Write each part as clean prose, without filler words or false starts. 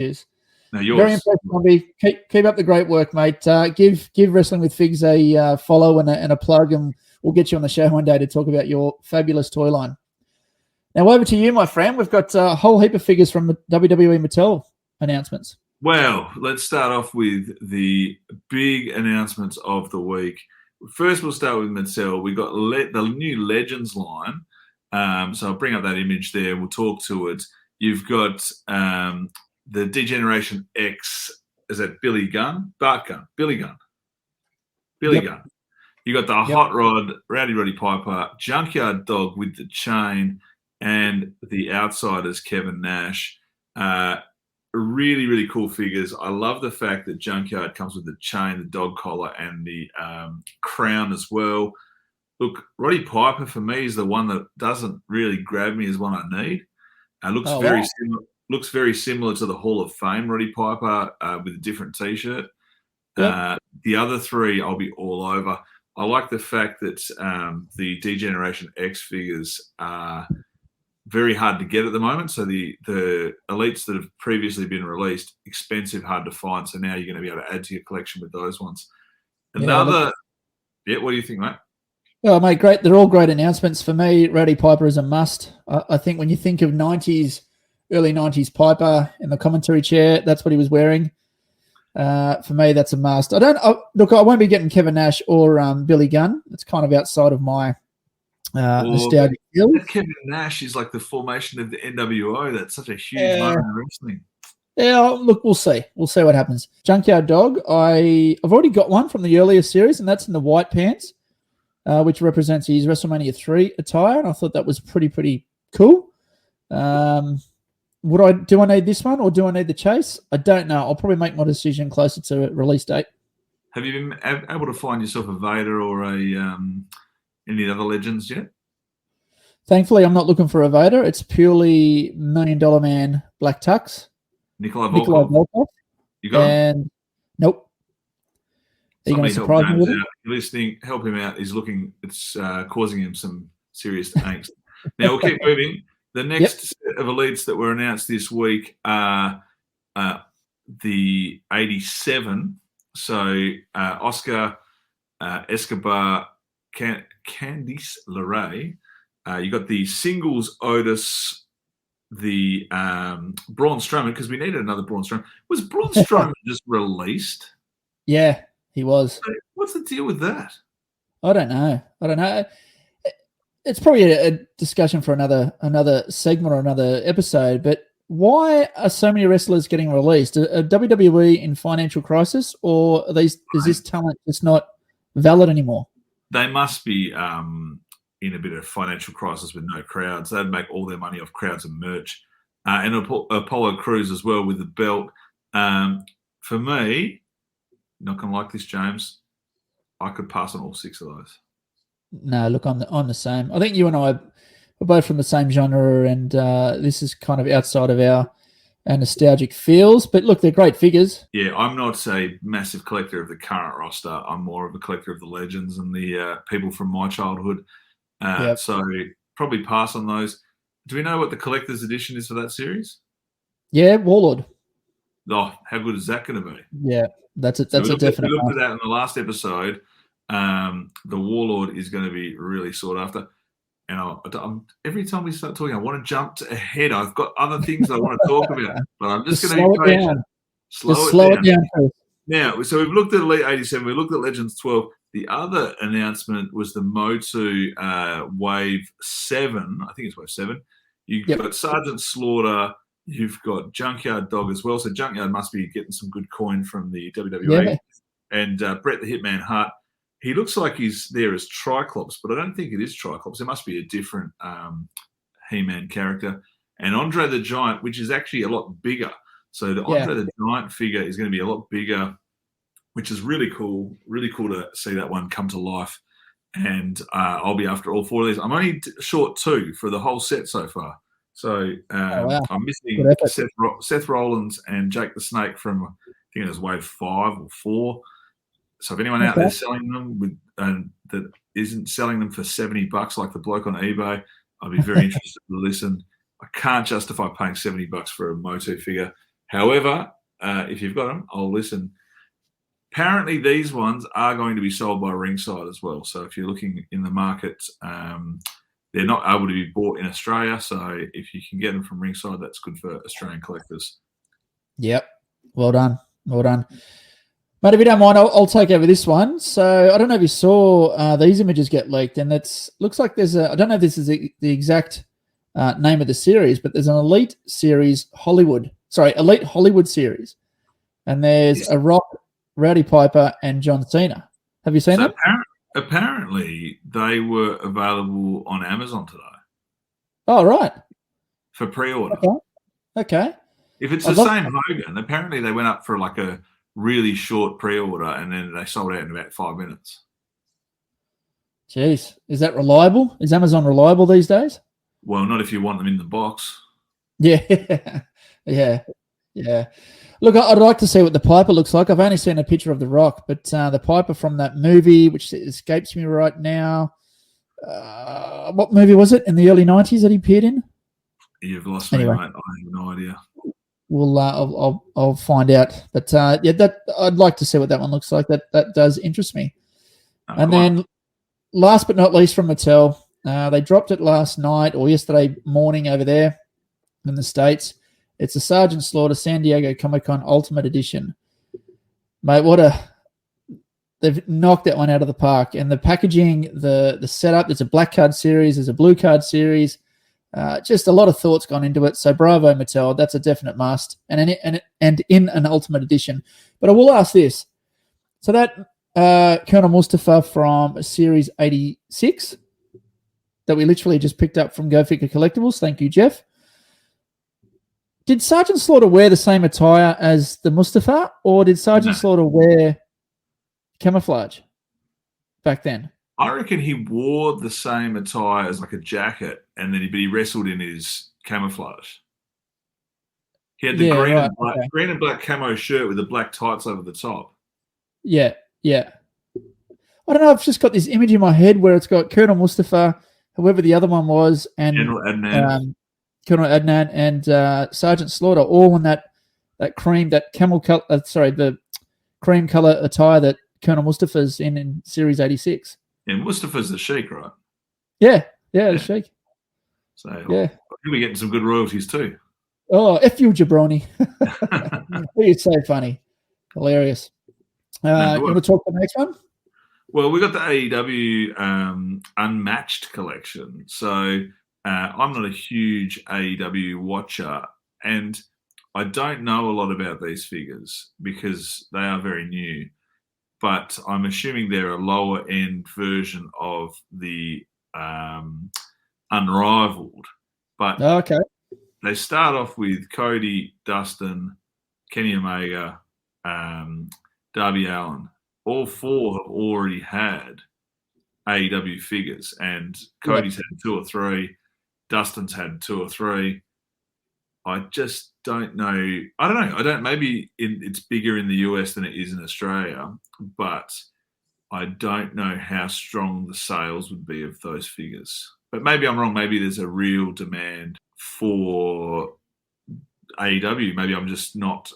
Cheers. Now yours. Very impressed, Bobby. Keep up the great work, mate. Give Wrestling with Figs a follow and a plug, and we'll get you on the show one day to talk about your fabulous toy line. Now over to you, my friend. We've got a whole heap of figures from the WWE Mattel announcements. Well, let's start off with the big announcements of the week. First, we'll start with Mattel. We got the new Legends line. So I'll bring up that image there. We'll talk to it. You've got the D-Generation X. Is that Billy Gunn? Bart Gunn. Billy Gunn. Billy Gunn. You got the Hot Rod, Rowdy Roddy Piper, Junkyard Dog with the chain, and the Outsiders, Kevin Nash. Really, really cool figures. I love the fact that Junkyard comes with the chain, the dog collar, and the crown as well. Look, Roddy Piper for me is the one that doesn't really grab me as one I need. Looks very similar to the Hall of Fame Roddy Piper with a different T-shirt. Yep. The other three I'll be all over. I like the fact that the D-Generation X figures are very hard to get at the moment. So the elites that have previously been released, expensive, hard to find. So now you're going to be able to add to your collection with those ones. What do you think, mate? Oh, mate, great. They're all great announcements. For me, Roddy Piper is a must. I think when you think of early 90s Piper in the commentary chair, that's what he was wearing. For me, that's a must. I won't be getting Kevin Nash or Billy Gunn. It's kind of outside of my nostalgic feel. Kevin Nash is like the formation of the NWO. That's such a huge moment in wrestling. Yeah, look, we'll see. We'll see what happens. Junkyard Dog, I've already got one from the earlier series, and that's in the white pants, which represents his WrestleMania 3 attire, and I thought that was pretty cool. Do I need this one, or do I need the chase? I don't know. I'll probably make my decision closer to release date. Have you been able to find yourself a Vader or any other Legends yet? Thankfully, I'm not looking for a Vader. It's purely $1 Million Man Black Tux. Nikolai Volkov. You got him? Nope. Are you going to surprise me with it? You're listening, help him out. It's causing him some serious angst. Now we'll keep moving. The next set of elites that were announced this week are the 87. So Oscar Escobar, Candice LeRae. You got the singles Otis, the Braun Strowman, because we needed another Braun Strowman. Was Braun Strowman just released? Yeah, he was. What's the deal with that? I don't know. It's probably a discussion for another segment or another episode, but why are so many wrestlers getting released? Are WWE in financial crisis, or is this talent just not valid anymore? They must be in a bit of financial crisis with no crowds. They'd make all their money off crowds and merch. And Apollo Crews as well with the belt. For me, not going to like this, James, I could pass on all 6 of those. No, look, I'm the same. I think you and I are both from the same genre, and this is kind of outside of our nostalgic feels. But look, they're great figures. Yeah, I'm not a massive collector of the current roster. I'm more of a collector of the legends and the people from my childhood. So probably pass on those. Do we know what the collector's edition is for that series? Yeah, Warlord. Oh, how good is that going to be? Yeah, that's a definite. We looked at that in the last episode. The Warlord is going to be really sought after. And every time we start talking, I want to jump ahead. I've got other things I want to talk about, but I'm just going to be patient. Slow it down. Now, so we've looked at Elite 87. We looked at Legends 12. The other announcement was the Motu Wave 7. I think it's Wave 7. You've got Sergeant Slaughter. You've got Junkyard Dog as well. So Junkyard must be getting some good coin from the WWE. Yeah. And Bret the Hitman Hart. He looks like he's there as Triclops, but I don't think it is Triclops. It must be a different He-Man character. And Andre the Giant, which is actually a lot bigger. So the Andre the Giant figure is going to be a lot bigger, which is really cool. Really cool to see that one come to life. And I'll be after all 4 of these. I'm only short 2 for the whole set so far. So I'm missing Seth Rollins and Jake the Snake from, I think it was Wave 5 or 4. So if anyone out there selling them that isn't selling them for $70 like the bloke on eBay, I'd be very interested to listen. I can't justify paying $70 for a Motu figure. However, if you've got them, I'll listen. Apparently, these ones are going to be sold by Ringside as well. So if you're looking in the market, they're not able to be bought in Australia. So if you can get them from Ringside, that's good for Australian collectors. Yep. Well done. Well done. Mate, if you don't mind, I'll take over this one. So I don't know if you saw these images get leaked, and it looks like there's I don't know if this is the exact name of the series, but there's an Elite Hollywood series. And there's a Rock, Rowdy Piper, and John Cena. Have you seen them? Apparently, they were available on Amazon today. Oh, right. For pre-order. Okay. If it's the same Hogan, apparently they went up for like a really short pre-order and then they sold out in about 5 minutes. Jeez. Is that reliable? Is Amazon reliable these days? Well, not if you want them in the box. Yeah. Yeah. Look, I'd like to see what the Piper looks like. I've only seen a picture of the Rock, but the Piper from that movie, which escapes me right now. What movie was it in the early 90s that he appeared in? You've lost me, mate. I have no idea. Well, I'll find out. But that I'd like to see what that one looks like. That does interest me. And then, last but not least, from Mattel, they dropped it last night or yesterday morning over there in the States. It's a Sergeant Slaughter San Diego Comic-Con Ultimate Edition. Mate, they've knocked that one out of the park. And the packaging, the setup, there's a black card series, there's a blue card series. Just a lot of thoughts gone into it. So bravo, Mattel. That's a definite must. And in an Ultimate Edition. But I will ask this. So that Colonel Mustafa from Series 86 that we literally just picked up from Go Figure Collectibles. Thank you, Jeff. Did Sergeant Slaughter wear the same attire as the Mustafa, or did Sergeant Slaughter wear camouflage back then? I reckon he wore the same attire as like a jacket, and then he wrestled in his camouflage. He had the green and black camo shirt with the black tights over the top. Yeah. I don't know. I've just got this image in my head where it's got Colonel Mustafa, whoever the other one was, and General Adnan. Colonel Adnan and Sergeant Slaughter, all in that cream, the cream color attire that Colonel Mustafa's in Series 86. Yeah, Mustafa's the Sheik, right? Yeah, the Sheik. So he'll be getting some good royalties too. Oh, F you, jabroni. It's so funny. Hilarious. You want to talk about the next one? Well, we got the AEW Unmatched collection. So I'm not a huge AEW watcher, and I don't know a lot about these figures because they are very new. But I'm assuming they're a lower end version of the Unrivaled. But they start off with Cody, Dustin, Kenny Omega, Darby Allin. All four have already had AEW figures, and Cody's had 2 or 3. Dustin's had 2 or 3. I just don't know. I don't know. Maybe it's bigger in the US than it is in Australia, but I don't know how strong the sales would be of those figures. But maybe I'm wrong. Maybe there's a real demand for AEW. Maybe I'm just not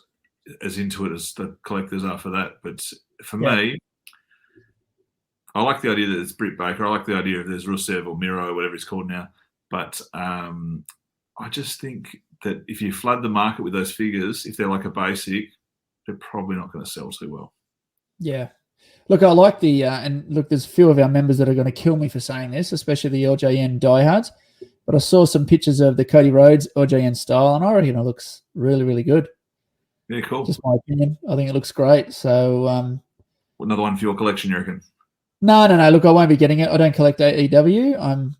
as into it as the collectors are for that. But for me, I like the idea that it's Britt Baker. I like the idea of there's Rusev or Miro or whatever it's called now. But I just think that if you flood the market with those figures, if they're like a basic, they're probably not going to sell too well. Yeah. Look, I like and look, there's a few of our members that are going to kill me for saying this, especially the LJN diehards. But I saw some pictures of the Cody Rhodes LJN style, and I reckon it looks really, really good. Yeah, cool. Just my opinion. I think it looks great. So another one for your collection, you reckon? No. Look, I won't be getting it. I don't collect AEW.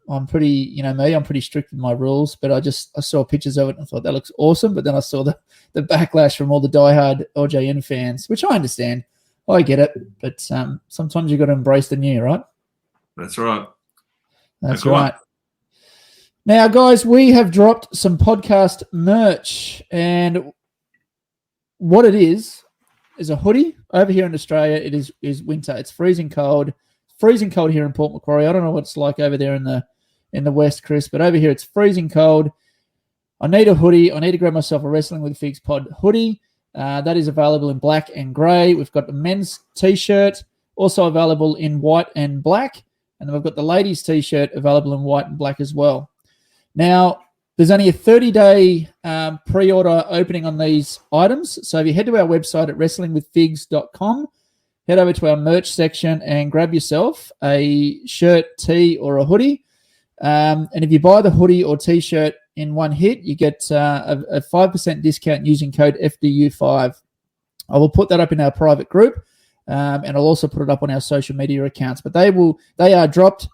I'm pretty, I'm pretty strict with my rules. But I saw pictures of it and I thought that looks awesome. But then I saw the backlash from all the diehard LJN fans, which I understand. I get it, but sometimes you've got to embrace the new, right? That's right. That's right. Now, guys, we have dropped some podcast merch, and what it is a hoodie. Over here in Australia, it is winter. It's freezing cold here in Port Macquarie. I don't know what it's like over there in the west, Chris, but over here it's freezing cold. I need a hoodie. I need to grab myself a Wrestling with Figs Pod hoodie. That is available in black and grey. We've got the men's T-shirt, also available in white and black. And then we've got the ladies' T-shirt available in white and black as well. Now, there's only a 30-day pre-order opening on these items. So if you head to our website at wrestlingwithfigs.com, head over to our merch section and grab yourself a shirt, tee, or a hoodie. And if you buy the hoodie or T-shirt in one hit, you get a 5% discount using code FDU5. I will put that up in our private group, and I'll also put it up on our social media accounts. But they have dropped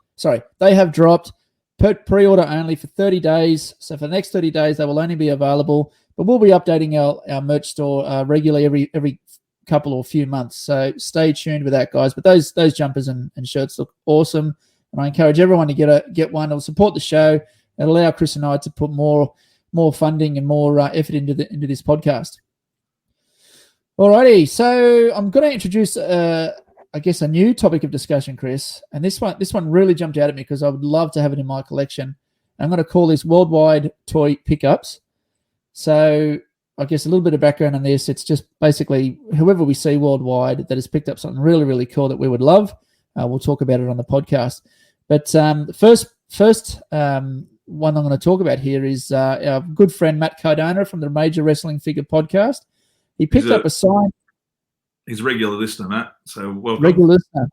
pre-order only for 30 days. So for the next 30 days, they will only be available. But we'll be updating our merch store regularly every couple or few months. So stay tuned with that, guys. But those jumpers and shirts look awesome. And I encourage everyone to get one. It'll support the show. It'll allow Chris and I to put more funding and more effort into this podcast. Alrighty, so I'm going to introduce, I guess, a new topic of discussion, Chris. And this one really jumped out at me because I would love to have it in my collection. I'm going to call this Worldwide Toy Pickups. So I guess a little bit of background on this. It's just basically whoever we see worldwide that has picked up something really, really cool that we would love. We'll talk about it on the podcast. But the first one I'm going to talk about here is our good friend Matt Cardona from the Major Wrestling Figure Podcast. He picked up a signed. He's a regular listener, Matt. So welcome. Regular listener.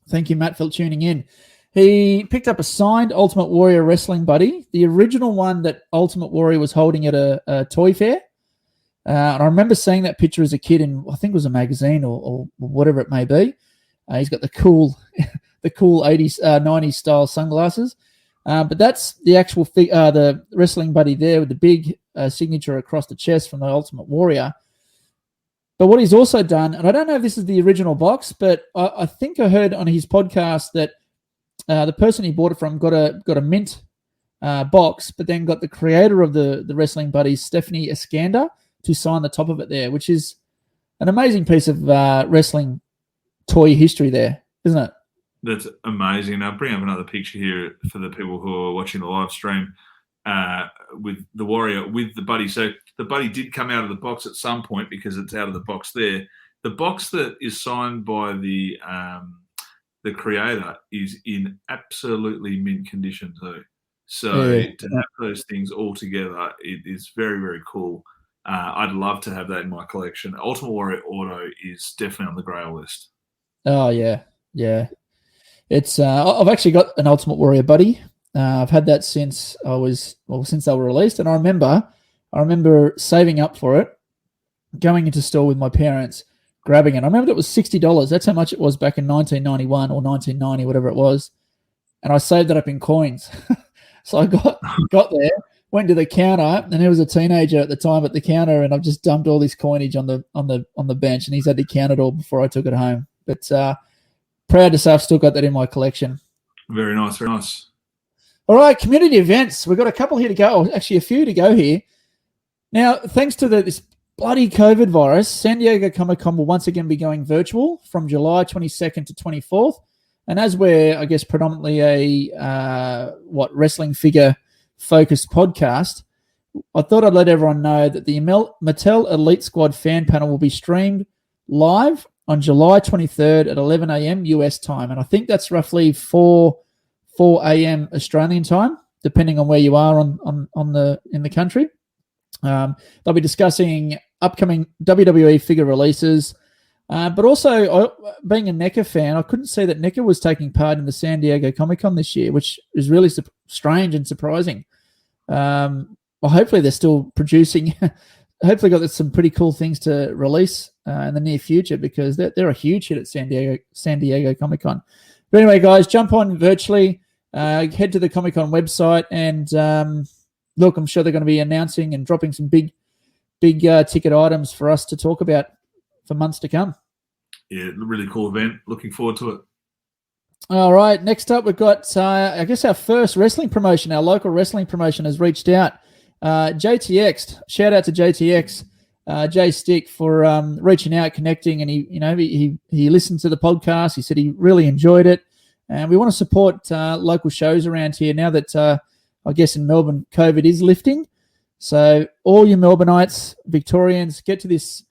Thank you, Matt, for tuning in. He picked up a signed Ultimate Warrior wrestling buddy, the original one that Ultimate Warrior was holding at a toy fair. And I remember seeing that picture as a kid in, I think it was a magazine or whatever it may be. He's got the cool 80s, 90s style sunglasses. But that's the actual the wrestling buddy there with the big signature across the chest from the Ultimate Warrior. But what he's also done, and I don't know if this is the original box, but I think I heard on his podcast that the person he bought it from got a mint box, but then got the creator of the wrestling buddies, Stephanie Escanda, to sign the top of it there, which is an amazing piece of wrestling toy history there, isn't it? That's amazing. I'll bring up another picture here for the people who are watching the live stream with the Warrior, with the buddy. So the buddy did come out of the box at some point because it's out of the box there. The box that is signed by the creator is in absolutely mint condition too. So to have those things all together, it is very, very cool. I'd love to have that in my collection. Ultimate Warrior Auto is definitely on the grail list. Oh, yeah. It's I've actually got an Ultimate Warrior buddy. I've had that since since they were released, and I remember saving up for it, going into store with my parents, grabbing it. I remember it was $60. That's how much it was back in 1991 or 1990, whatever it was, and I saved it up in coins. So I got there, went to the counter, and there was a teenager at the time at the counter, and I've just dumped all this coinage on the bench, and he's had to count it all before I took it home. But proud to say I've still got that in my collection. Very nice, very nice. All right, community events. We've got a couple here to go, or actually a few to go here. Now, thanks to this bloody COVID virus, San Diego Comic-Con will once again be going virtual from July 22nd to 24th. And as we're, I guess, predominantly a wrestling figure-focused podcast, I thought I'd let everyone know that the Mattel Elite Squad fan panel will be streamed live on July 23rd at 11 a.m. US time. And I think that's roughly 4 a.m. Australian time, depending on where you are in the country. They'll be discussing upcoming WWE figure releases, but also being a NECA fan, I couldn't see that NECA was taking part in the San Diego Comic-Con this year, which is really strange and surprising. Well, hopefully they're still producing. Hopefully got some pretty cool things to release in the near future, because they're a huge hit at San Diego Comic-Con. But anyway, guys, jump on virtually, head to the Comic-Con website, and look, I'm sure they're going to be announcing and dropping some big ticket items for us to talk about for months to come. Yeah, really cool event. Looking forward to it. All right, next up we've got, I guess, our first wrestling promotion. Our local wrestling promotion has reached out. JTX, shout out to JTX, Jay Stick, for reaching out, connecting, and he listened to the podcast. He said he really enjoyed it, and we want to support local shows around here now that I guess in Melbourne COVID is lifting. So all you Melbourneites, Victorians, get to this